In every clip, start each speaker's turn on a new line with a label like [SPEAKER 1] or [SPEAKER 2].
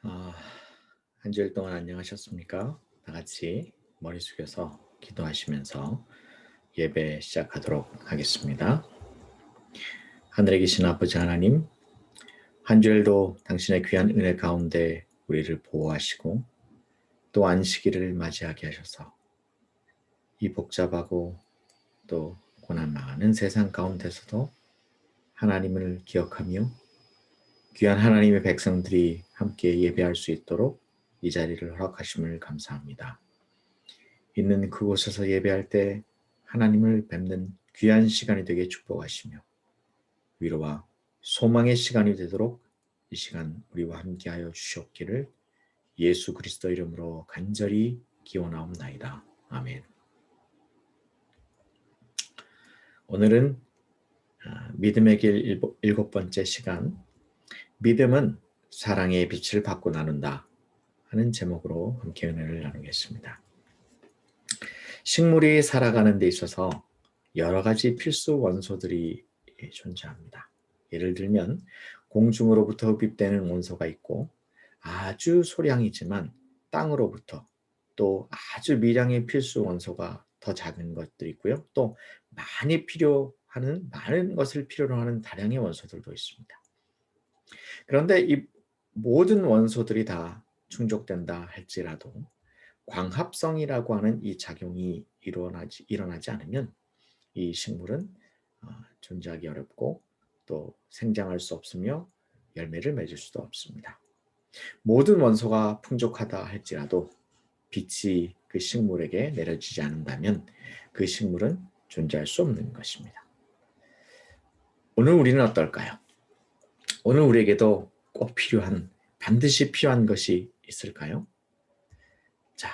[SPEAKER 1] 아, 한 주일 동안 안녕하셨습니까? 다 같이 머리 숙여서 기도하시면서 예배 시작하도록 하겠습니다. 하늘에 계신 아버지 하나님, 한 주일도 당신의 귀한 은혜 가운데 우리를 보호하시고 또 안식일을 맞이하게 하셔서 이 복잡하고 또 고난 많은 세상 가운데서도 하나님을 기억하며 귀한 하나님의 백성들이 함께 예배할 수 있도록 이 자리를 허락하심을 감사합니다. 있는 그곳에서 예배할 때 하나님을 뵙는 귀한 시간이 되게 축복하시며 위로와 소망의 시간이 되도록 이 시간 우리와 함께하여 주시옵기를 예수 그리스도 이름으로 간절히 기원하옵나이다. 아멘. 오늘은 믿음의 길 일곱 번째 시간, 믿음은 사랑의 빛을 받고 나눈다 하는 제목으로 함께 은혜를 나누겠습니다. 식물이 살아가는 데 있어서 여러 가지 필수 원소들이 존재합니다. 예를 들면 공중으로부터 흡입되는 원소가 있고 아주 소량이지만 땅으로부터 또 아주 미량의 필수 원소가 더 작은 것들이 있고요. 또 많은 것을 필요로 하는 다량의 원소들도 있습니다. 그런데 이 모든 원소들이 다 충족된다 할지라도 광합성이라고 하는 이 작용이 일어나지 않으면 이 식물은 존재하기 어렵고 또 생장할 수 없으며 열매를 맺을 수도 없습니다. 모든 원소가 풍족하다 할지라도 빛이 그 식물에게 내려지지 않는다면 그 식물은 존재할 수 없는 것입니다. 오늘 우리는 어떨까요? 오늘 우리에게도 꼭 반드시 필요한 것이 있을까요? 자,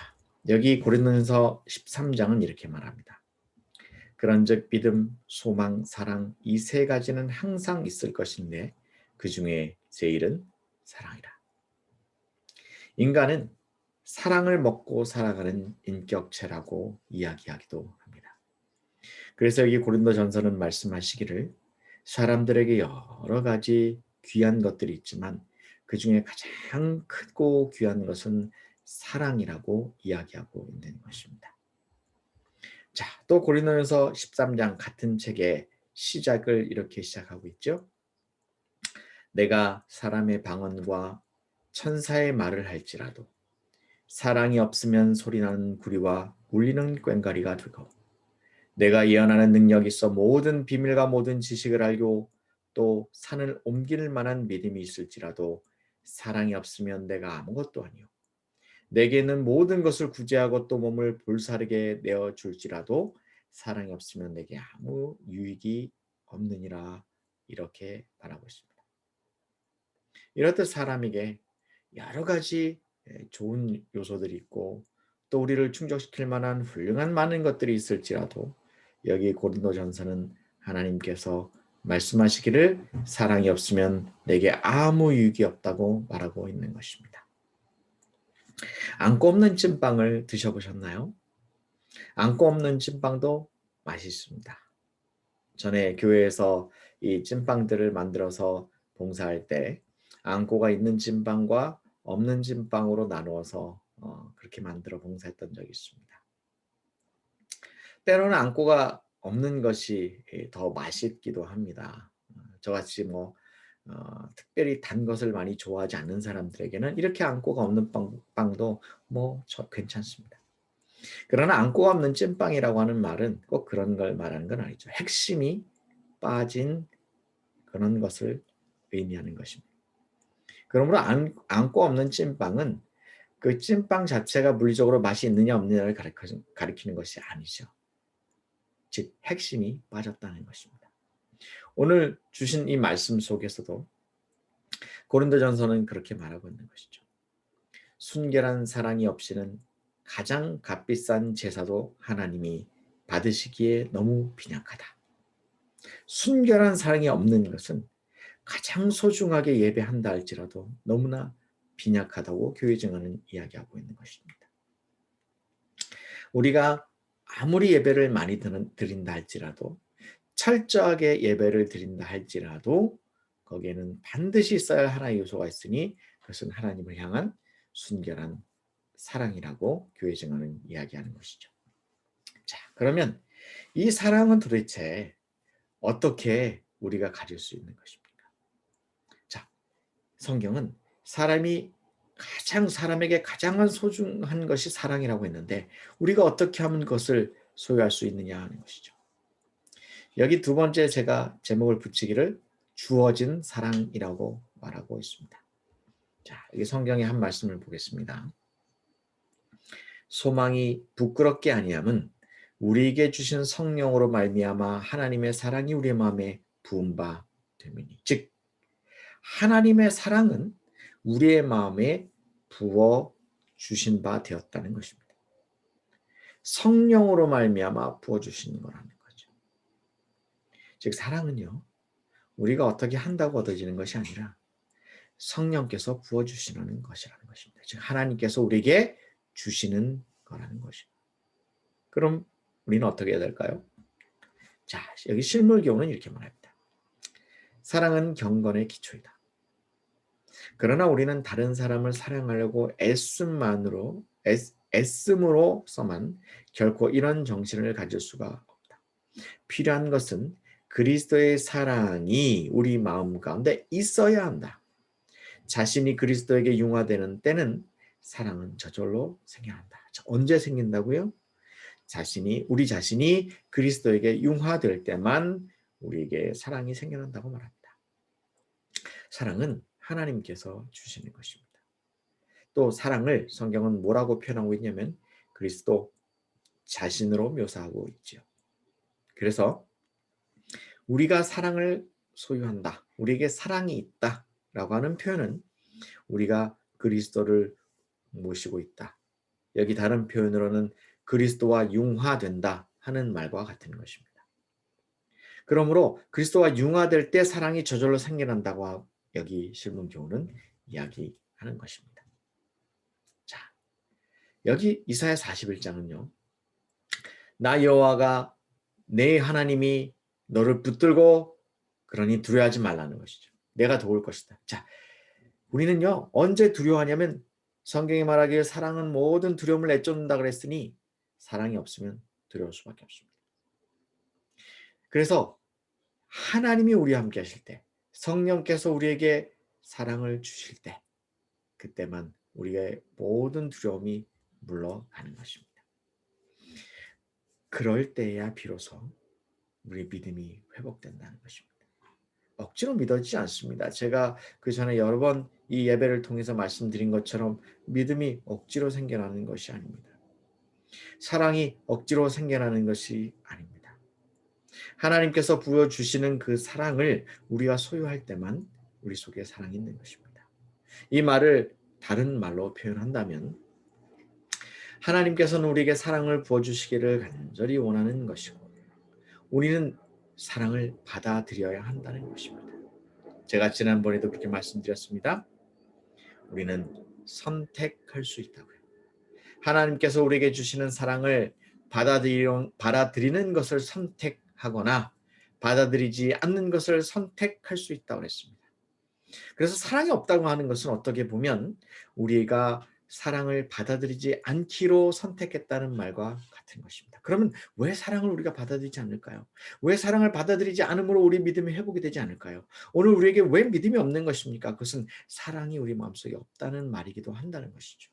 [SPEAKER 1] 여기 고린도전서 13장은 이렇게 말합니다. 그런즉 믿음, 소망, 사랑 이 세 가지는 항상 있을 것인데 그 중에 제일은 사랑이라. 인간은 사랑을 먹고 살아가는 인격체라고 이야기하기도 합니다. 그래서 여기 고린도전서는 말씀하시기를 사람들에게 여러 가지 귀한 것들이 있지만 그 중에 가장 크고 귀한 것은 사랑이라고 이야기하고 있는 것입니다. 자, 또 고린도전서 13장 같은 책의 시작을 이렇게 시작하고 있죠. 내가 사람의 방언과 천사의 말을 할지라도 사랑이 없으면 소리나는 구리와 울리는 꽹과리가 되고 내가 예언하는 능력이 있어 모든 비밀과 모든 지식을 알고 또 산을 옮길 만한 믿음이 있을지라도 사랑이 없으면 내가 아무것도 아니요 내게는 모든 것을 구제하고 또 몸을 불사르게 내어줄지라도 사랑이 없으면 내게 아무 유익이 없느니라 이렇게 말하고 있습니다. 이렇듯 사람에게 여러 가지 좋은 요소들이 있고 또 우리를 충족시킬 만한 훌륭한 많은 것들이 있을지라도 여기 고린도전서는 하나님께서 말씀하시기를 사랑이 없으면 내게 아무 유익이 없다고 말하고 있는 것입니다. 안고 없는 찐빵을 드셔보셨나요? 안고 없는 찐빵도 맛있습니다. 전에 교회에서 이 찐빵들을 만들어서 봉사할 때 안고가 있는 찐빵과 없는 찐빵으로 나누어서 그렇게 만들어 봉사했던 적이 있습니다. 때로는 안고가 없는 것이 더 맛있기도 합니다. 저같이 특별히 단 것을 많이 좋아하지 않는 사람들에게는 이렇게 안고가 없는 빵도 괜찮습니다. 그러나 안고가 없는 찐빵이라고 하는 말은 꼭 그런 걸 말하는 건 아니죠. 핵심이 빠진 그런 것을 의미하는 것입니다. 그러므로 안고 없는 찐빵은 그 찐빵 자체가 물리적으로 맛이 있느냐 없느냐를 가리키는 것이 아니죠. 즉 핵심이 빠졌다는 것입니다. 오늘 주신 이 말씀 속에서도 고린도전서는 그렇게 말하고 있는 것이죠. 순결한 사랑이 없이는 가장 값비싼 제사도 하나님이 받으시기에 너무 빈약하다. 순결한 사랑이 없는 것은 가장 소중하게 예배한다 할지라도 너무나 빈약하다고 교회 증언은 이야기하고 있는 것입니다. 우리가 아무리 예배를 많이 드린다 할지라도 철저하게 예배를 드린다 할지라도 거기에는 반드시 있어야 할 하나의 요소가 있으니 그것은 하나님을 향한 순결한 사랑이라고 교회 증언은 이야기하는 것이죠. 자, 그러면 이 사랑은 도대체 어떻게 우리가 가질 수 있는 것입니까? 자, 성경은 사람에게 가장 소중한 것이 사랑이라고 했는데 우리가 어떻게 하면 그것을 소유할 수 있느냐 하는 것이죠. 여기 두 번째 제가 제목을 붙이기를 주어진 사랑이라고 말하고 있습니다. 자, 여기 성경의 한 말씀을 보겠습니다. 소망이 부끄럽게 아니함은 우리에게 주신 성령으로 말미암아 하나님의 사랑이 우리의 마음에 부은 바 됨이니. 즉 하나님의 사랑은 우리의 마음에 부어 주신 바 되었다는 것입니다. 성령으로 말미암아 부어 주신 거라는 거죠. 즉 사랑은요. 우리가 어떻게 한다고 얻어지는 것이 아니라 성령께서 부어 주시는 것이라는 것입니다. 즉 하나님께서 우리에게 주시는 거라는 것입니다. 그럼 우리는 어떻게 해야 될까요? 자, 여기 실물교훈은 이렇게 말합니다. 사랑은 경건의 기초이다. 그러나 우리는 다른 사람을 사랑하려고 애씀으로서만 결코 이런 정신을 가질 수가 없다. 필요한 것은 그리스도의 사랑이 우리 마음 가운데 있어야 한다. 자신이 그리스도에게 융화되는 때는 사랑은 저절로 생겨난다. 언제 생긴다고요? 우리 자신이 그리스도에게 융화될 때만 우리에게 사랑이 생겨난다고 말합니다. 사랑은 하나님께서 주시는 것입니다. 또 사랑을 성경은 뭐라고 표현하고 있냐면 그리스도 자신으로 묘사하고 있지요. 그래서 우리가 사랑을 소유한다, 우리에게 사랑이 있다라고 하는 표현은 우리가 그리스도를 모시고 있다. 여기 다른 표현으로는 그리스도와 융화된다 하는 말과 같은 것입니다. 그러므로 그리스도와 융화될 때 사랑이 저절로 생겨난다고 여기 실문교훈은 이야기하는 것입니다. 자, 여기 이사야 41장은요. 나 여호와가 내 하나님이 너를 붙들고 그러니 두려워하지 말라는 것이죠. 내가 도울 것이다. 자, 우리는요. 언제 두려워하냐면 성경이 말하기를 사랑은 모든 두려움을 내쫓는다 그랬으니 사랑이 없으면 두려울 수밖에 없습니다. 그래서 하나님이 우리와 함께 하실 때 성령께서 우리에게 사랑을 주실 때 그때만 우리의 모든 두려움이 물러가는 것입니다. 그럴 때야 비로소 우리 믿음이 회복된다는 것입니다. 억지로 믿어지지 않습니다. 제가 그 전에 여러 번 이 예배를 통해서 말씀드린 것처럼 믿음이 억지로 생겨나는 것이 아닙니다. 사랑이 억지로 생겨나는 것이 아닙니다. 하나님께서 부어주시는 그 사랑을 우리가 소유할 때만 우리 속에 사랑이 있는 것입니다. 이 말을 다른 말로 표현한다면 하나님께서는 우리에게 사랑을 부어주시기를 간절히 원하는 것이고 우리는 사랑을 받아들여야 한다는 것입니다. 제가 지난번에도 그렇게 말씀드렸습니다. 우리는 선택할 수 있다고요. 하나님께서 우리에게 주시는 사랑을 받아들이는 것을 선택하거나 받아들이지 않는 것을 선택할 수 있다고 했습니다. 그래서 사랑이 없다고 하는 것은 어떻게 보면 우리가 사랑을 받아들이지 않기로 선택했다는 말과 같은 것입니다. 그러면 왜 사랑을 우리가 받아들이지 않을까요? 왜 사랑을 받아들이지 않음으로 우리 믿음이 회복이 되지 않을까요? 오늘 우리에게 왜 믿음이 없는 것입니까? 그것은 사랑이 우리 마음속에 없다는 말이기도 한다는 것이죠.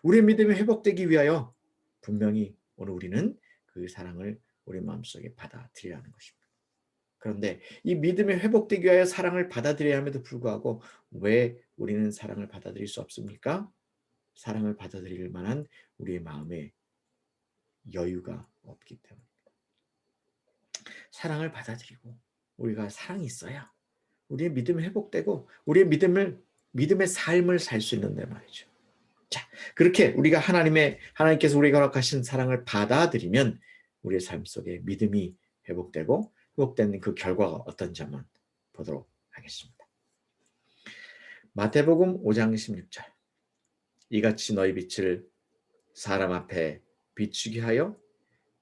[SPEAKER 1] 우리의 믿음이 회복되기 위하여 분명히 오늘 우리는 그 사랑을 우리 마음속에 받아들여야 하는 것입니다. 그런데 이 믿음이 회복되기 위하여 사랑을 받아들여야 함에도 불구하고 왜 우리는 사랑을 받아들일 수 없습니까? 사랑을 받아들일 만한 우리의 마음에 여유가 없기 때문입니다. 사랑을 받아들이고 우리가 사랑이 있어야 우리의 믿음이 회복되고 우리의 믿음의 삶을 살 수 있는데 말이죠. 자, 그렇게 우리가 하나님께서 우리에게 허락하신 사랑을 받아들이면 우리의 삶 속에 믿음이 회복되고 회복되는 그 결과가 어떤지 한번 보도록 하겠습니다. 마태복음 5장 16절. 이같이 너희 빛을 사람 앞에 비추게 하여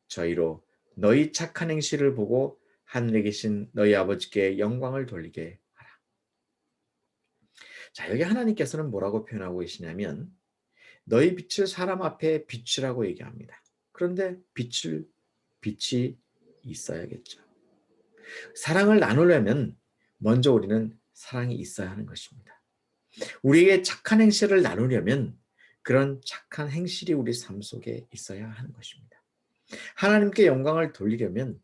[SPEAKER 1] 저희로 너희 착한 행실을 보고 하늘에 계신 너희 아버지께 영광을 돌리게 하라. 자, 여기 하나님께서는 뭐라고 표현하고 계시냐면 너희 빛을 사람 앞에 비추라고 얘기합니다. 그런데 빛이 있어야겠죠. 사랑을 나누려면 먼저 우리는 사랑이 있어야 하는 것입니다. 우리에게 착한 행실을 나누려면 그런 착한 행실이 우리 삶 속에 있어야 하는 것입니다. 하나님께 영광을 돌리려면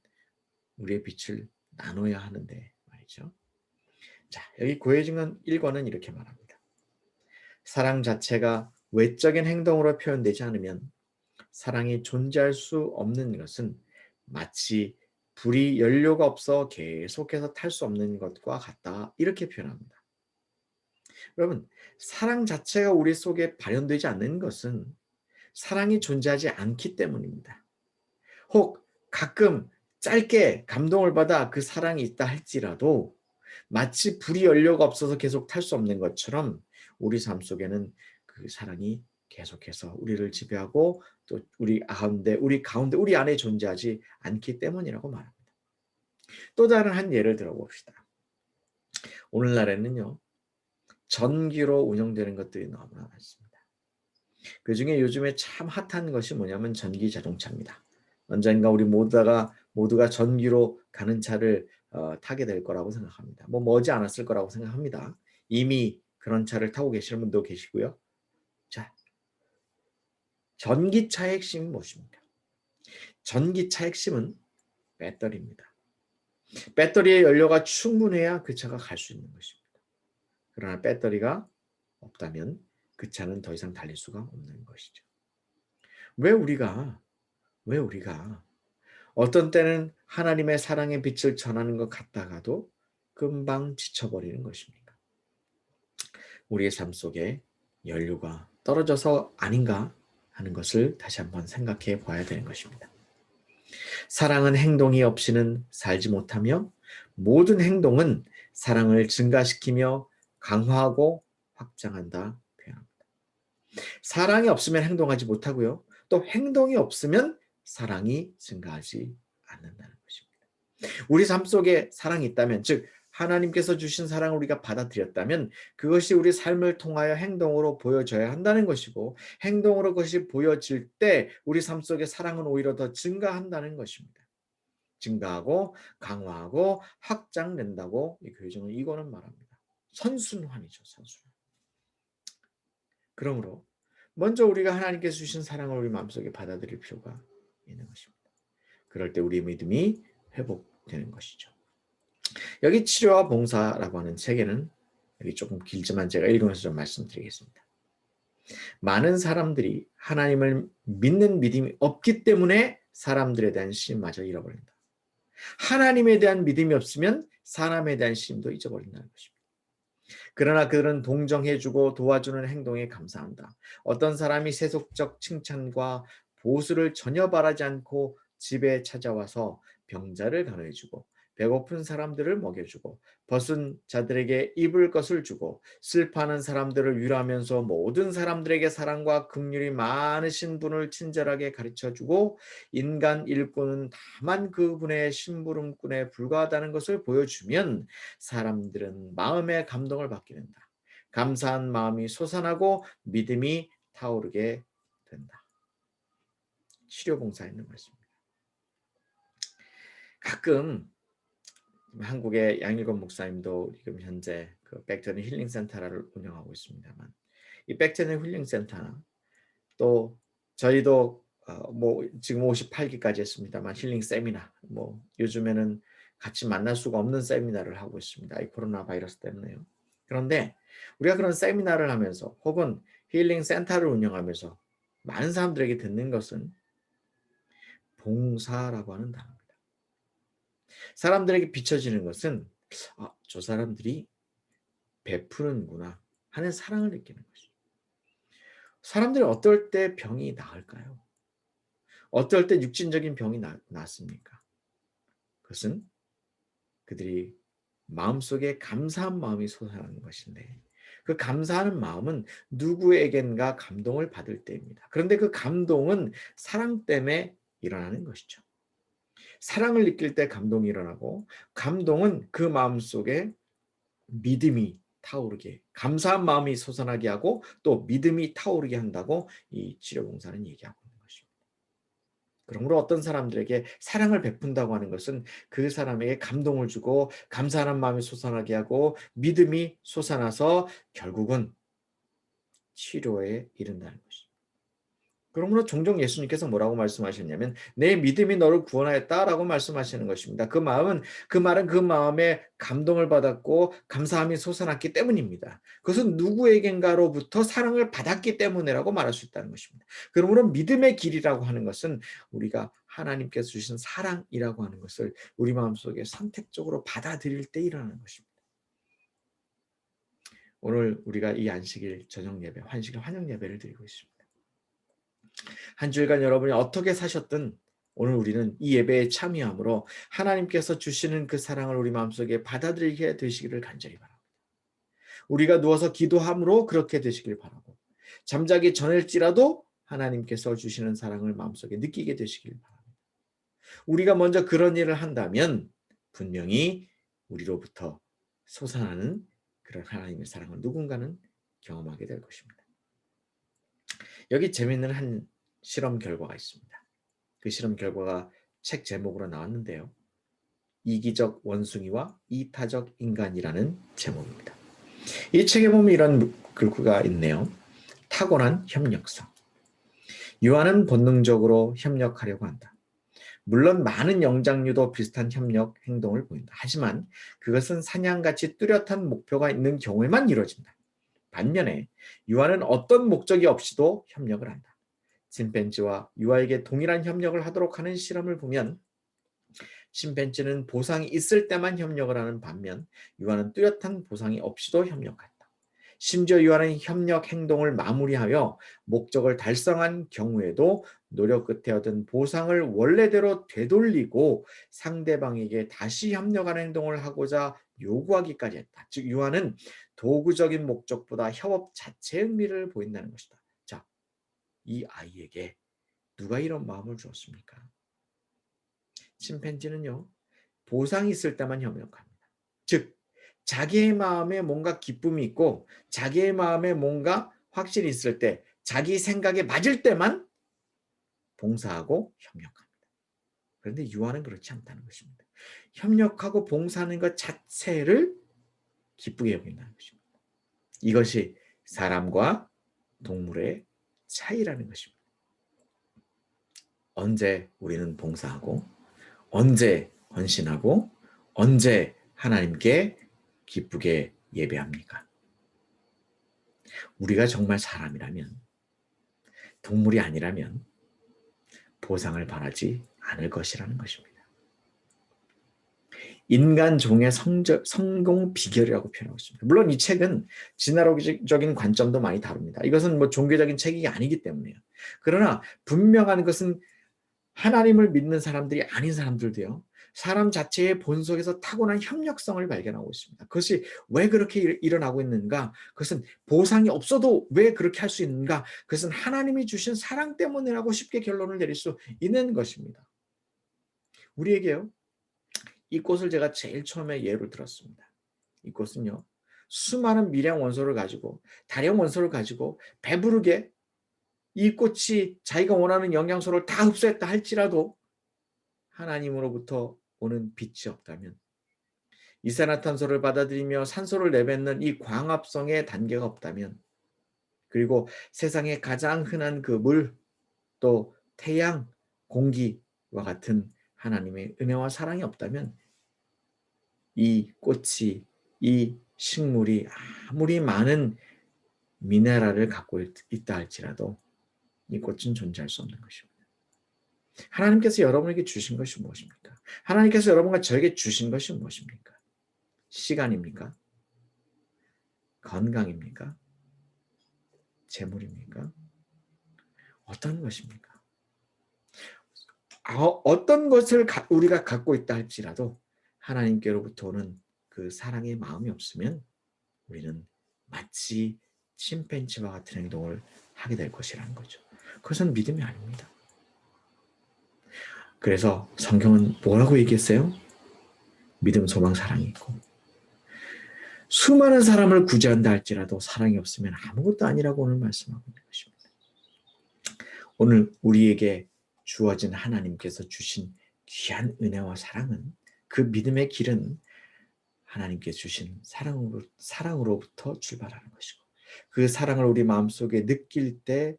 [SPEAKER 1] 우리의 빛을 나눠야 하는데 말이죠. 자, 여기 고해증언 1권은 이렇게 말합니다. 사랑 자체가 외적인 행동으로 표현되지 않으면 사랑이 존재할 수 없는 것은 마치 불이 연료가 없어 계속해서 탈 수 없는 것과 같다. 이렇게 표현합니다. 여러분, 사랑 자체가 우리 속에 발현되지 않는 것은 사랑이 존재하지 않기 때문입니다. 혹 가끔 짧게 감동을 받아 그 사랑이 있다 할지라도 마치 불이 연료가 없어서 계속 탈 수 없는 것처럼 우리 삶 속에는 그 사랑이 계속해서 우리를 지배하고 또 우리 가운데, 우리 안에 존재하지 않기 때문이라고 말합니다. 또 다른 한 예를 들어봅시다. 오늘날에는요, 전기로 운영되는 것들이 너무나 많습니다. 그중에 요즘에 참 핫한 것이 뭐냐면 전기 자동차입니다. 언젠가 우리 모두가 전기로 가는 차를 타게 될 거라고 생각합니다. 뭐 머지 않았을 거라고 생각합니다. 이미 그런 차를 타고 계시는 분도 계시고요. 자, 전기차의 핵심이 무엇입니까? 전기차 핵심은 배터리입니다. 배터리의 연료가 충분해야 그 차가 갈 수 있는 것입니다. 그러나 배터리가 없다면 그 차는 더 이상 달릴 수가 없는 것이죠. 왜 우리가 어떤 때는 하나님의 사랑의 빛을 전하는 것 같다가도 금방 지쳐버리는 것입니까? 우리의 삶 속에 연료가 떨어져서 아닌가 하는 것을 다시 한번 생각해 봐야 되는 것입니다. 사랑은 행동이 없이는 살지 못하며 모든 행동은 사랑을 증가시키며 강화하고 확장한다 표현합니다. 사랑이 없으면 행동하지 못하고요. 또 행동이 없으면 사랑이 증가하지 않는다는 것입니다. 우리 삶 속에 사랑이 있다면, 즉 하나님께서 주신 사랑을 우리가 받아들였다면 그것이 우리 삶을 통하여 행동으로 보여져야 한다는 것이고, 행동으로 그것이 보여질 때 우리 삶 속에 사랑은 오히려 더 증가한다는 것입니다. 증가하고 강화하고 확장된다고 이 교회정은 이거는 말합니다. 선순환이죠. 선순환. 그러므로 먼저 우리가 하나님께서 주신 사랑을 우리 마음속에 받아들일 필요가 있는 것입니다. 그럴 때 우리의 믿음이 회복되는 것이죠. 여기 치료와 봉사라고 하는 책에는 여기 조금 길지만 제가 읽으면서 좀 말씀드리겠습니다. 많은 사람들이 하나님을 믿는 믿음이 없기 때문에 사람들에 대한 신임마저 잃어버린다. 하나님에 대한 믿음이 없으면 사람에 대한 신임도 잊어버린다는 것입니다. 그러나 그들은 동정해주고 도와주는 행동에 감사한다. 어떤 사람이 세속적 칭찬과 보수를 전혀 바라지 않고 집에 찾아와서 병자를 간호해주고 배고픈 사람들을 먹여주고 벗은 자들에게 입을 것을 주고 슬퍼하는 사람들을 위로하면서 모든 사람들에게 사랑과 긍휼이 많으신 분을 친절하게 가르쳐주고 인간 일꾼은 다만 그분의 심부름꾼에 불과하다는 것을 보여주면 사람들은 마음의 감동을 받게 된다. 감사한 마음이 솟아나고 믿음이 타오르게 된다. 치료봉사에 있는 말씀입니다. 가끔 한국의 양일권 목사님도 지금 현재 그 백터는 힐링 센터를 운영하고 있습니다만, 이 백터는 힐링 센터나 또 저희도 뭐 지금 58기까지 했습니다만 힐링 세미나, 뭐 요즘에는 같이 만날 수가 없는 세미나를 하고 있습니다. 이 코로나 바이러스 때문에요. 그런데 우리가 그런 세미나를 하면서 혹은 힐링 센터를 운영하면서 많은 사람들에게 듣는 것은 봉사라고 하는 단어입니다. 사람들에게 비춰지는 것은 저 사람들이 베푸는구나 하는 사랑을 느끼는 것이죠. 사람들이 어떨 때 병이 나을까요? 어떨 때 육신적인 병이 낫습니까? 그것은 그들이 마음속에 감사한 마음이 솟아나는 것인데, 그 감사하는 마음은 누구에겐가 감동을 받을 때입니다. 그런데 그 감동은 사랑 때문에 일어나는 것이죠. 사랑을 느낄 때 감동이 일어나고, 감동은 그 마음속에 믿음이 타오르게, 감사한 마음이 솟아나게 하고 또 믿음이 타오르게 한다고 이 치료봉사는 얘기하고 있는 것입니다. 그러므로 어떤 사람들에게 사랑을 베푼다고 하는 것은 그 사람에게 감동을 주고 감사하는 마음이 솟아나게 하고 믿음이 솟아나서 결국은 치료에 이른다는 것입니다. 그러므로 종종 예수님께서 뭐라고 말씀하셨냐면 내 믿음이 너를 구원하였다라고 말씀하시는 것입니다. 그 말은 그 마음에 감동을 받았고 감사함이 솟아났기 때문입니다. 그것은 누구에겐가로부터 사랑을 받았기 때문이라고 말할 수 있다는 것입니다. 그러므로 믿음의 길이라고 하는 것은 우리가 하나님께서 주신 사랑이라고 하는 것을 우리 마음속에 선택적으로 받아들일 때 일어나는 것입니다. 오늘 우리가 이 안식일 저녁 예배, 환식일 환영 예배를 드리고 있습니다. 한 주일간 여러분이 어떻게 사셨든 오늘 우리는 이 예배에 참여함으로 하나님께서 주시는 그 사랑을 우리 마음속에 받아들이게 되시기를 간절히 바랍니다. 우리가 누워서 기도함으로 그렇게 되시길 바라고 잠자기 전일지라도 하나님께서 주시는 사랑을 마음속에 느끼게 되시길 바랍니다. 우리가 먼저 그런 일을 한다면 분명히 우리로부터 솟아나는 그런 하나님의 사랑을 누군가는 경험하게 될 것입니다. 여기 재미있는 한 실험 결과가 있습니다. 그 실험 결과가 책 제목으로 나왔는데요. 이기적 원숭이와 이타적 인간이라는 제목입니다. 이 책에 보면 이런 글귀가 있네요. 타고난 협력성. 유아는 본능적으로 협력하려고 한다. 물론 많은 영장류도 비슷한 협력 행동을 보인다. 하지만 그것은 사냥같이 뚜렷한 목표가 있는 경우에만 이루어진다. 반면에 유아는 어떤 목적이 없이도 협력을 한다. 침팬지와 유아에게 동일한 협력을 하도록 하는 실험을 보면 침팬지는 보상이 있을 때만 협력을 하는 반면 유아는 뚜렷한 보상이 없이도 협력한다. 심지어 유아는 협력 행동을 마무리하여 목적을 달성한 경우에도 노력 끝에 얻은 보상을 원래대로 되돌리고 상대방에게 다시 협력하는 행동을 하고자 요구하기까지 했다. 즉 유아는 도구적인 목적보다 협업 자체의 의미를 보인다는 것이다. 자, 이 아이에게 누가 이런 마음을 주었습니까? 침팬지는요, 보상이 있을 때만 협력합니다. 즉, 자기의 마음에 뭔가 기쁨이 있고 자기의 마음에 뭔가 확신이 있을 때 자기 생각에 맞을 때만 봉사하고 협력합니다. 그런데 유아는 그렇지 않다는 것입니다. 협력하고 봉사하는 것 자체를 기쁘게 여긴다는 것입니다. 이것이 사람과 동물의 차이라는 것입니다. 언제 우리는 봉사하고 언제 헌신하고 언제 하나님께 기쁘게 예배합니까? 우리가 정말 사람이라면 동물이 아니라면 보상을 바라지 않을 것이라는 것입니다. 인간 종의 성공 비결이라고 표현하고 있습니다. 물론 이 책은 진화론적인 관점도 많이 다룹니다. 이것은 뭐 종교적인 책이 아니기 때문에요. 그러나 분명한 것은 하나님을 믿는 사람들이 아닌 사람들도요. 사람 자체의 본속에서 타고난 협력성을 발견하고 있습니다. 그것이 왜 그렇게 일어나고 있는가? 그것은 보상이 없어도 왜 그렇게 할 수 있는가? 그것은 하나님이 주신 사랑 때문이라고 쉽게 결론을 내릴 수 있는 것입니다. 우리에게요. 이 꽃을 제가 제일 처음에 예로 들었습니다. 이 꽃은요. 수많은 미량 원소를 가지고 다량 원소를 가지고 배부르게 이 꽃이 자기가 원하는 영양소를 다 흡수했다 할지라도 하나님으로부터 오는 빛이 없다면 이산화탄소를 받아들이며 산소를 내뱉는 이 광합성의 단계가 없다면 그리고 세상에 가장 흔한 그 물, 또 태양, 공기와 같은 하나님의 은혜와 사랑이 없다면 이 꽃이, 이 식물이 아무리 많은 미네랄을 갖고 있다 할지라도 이 꽃은 존재할 수 없는 것입니다. 하나님께서 여러분에게 주신 것이 무엇입니까? 하나님께서 여러분과 저에게 주신 것이 무엇입니까? 시간입니까? 건강입니까? 재물입니까? 어떤 것입니까? 어떤 것을 우리가 갖고 있다 할지라도 하나님께로부터 오는 그 사랑의 마음이 없으면 우리는 마치 침팬지와 같은 행동을 하게 될 것이라는 거죠. 그것은 믿음이 아닙니다. 그래서 성경은 뭐라고 얘기했어요? 믿음, 소망, 사랑이 있고 수많은 사람을 구제한다 할지라도 사랑이 없으면 아무것도 아니라고 오늘 말씀하고 있는 것입니다. 오늘 우리에게 주어진 하나님께서 주신 귀한 은혜와 사랑은, 그 믿음의 길은 하나님께 주신 사랑으로부터 출발하는 것이고, 그 사랑을 우리 마음속에 느낄 때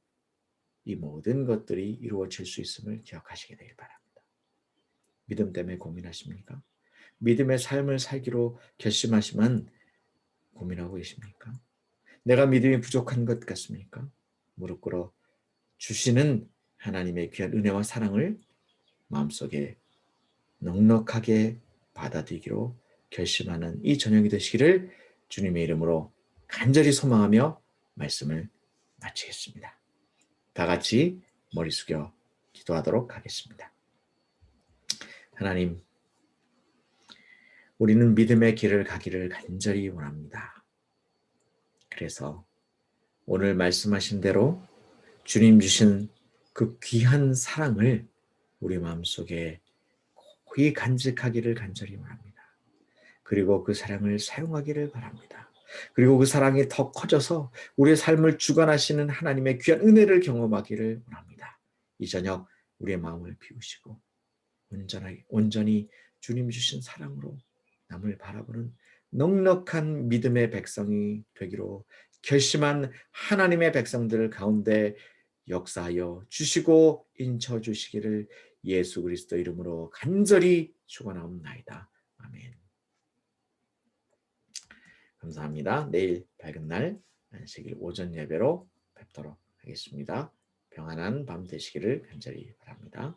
[SPEAKER 1] 이 모든 것들이 이루어질 수 있음을 기억하시게 되길 바랍니다. 믿음 때문에 고민하십니까? 믿음의 삶을 살기로 결심하시면 고민하고 계십니까? 내가 믿음이 부족한 것 같습니까? 무릎 꿇어 주시는 하나님의 귀한 은혜와 사랑을 마음속에 넉넉하게 받아들이기로 결심하는 이 저녁이 되시기를 주님의 이름으로 간절히 소망하며 말씀을 마치겠습니다. 다 같이 머리 숙여 기도하도록 하겠습니다. 하나님, 우리는 믿음의 길을 가기를 간절히 원합니다. 그래서 오늘 말씀하신 대로 주님 주신 그 귀한 사랑을 우리 마음속에 고이 간직하기를 간절히 원합니다. 그리고 그 사랑을 사용하기를 바랍니다. 그리고 그 사랑이 더 커져서 우리의 삶을 주관하시는 하나님의 귀한 은혜를 경험하기를 원합니다. 이 저녁 우리의 마음을 비우시고 온전히 주님 주신 사랑으로 남을 바라보는 넉넉한 믿음의 백성이 되기로 결심한 하나님의 백성들 가운데 역사하여 주시고 인쳐 주시기를 예수 그리스도 이름으로 간절히 축원하옵나이다. 아멘. 감사합니다. 내일 밝은 날 안식일 오전 예배로 뵙도록 하겠습니다. 평안한 밤 되시기를 간절히 바랍니다.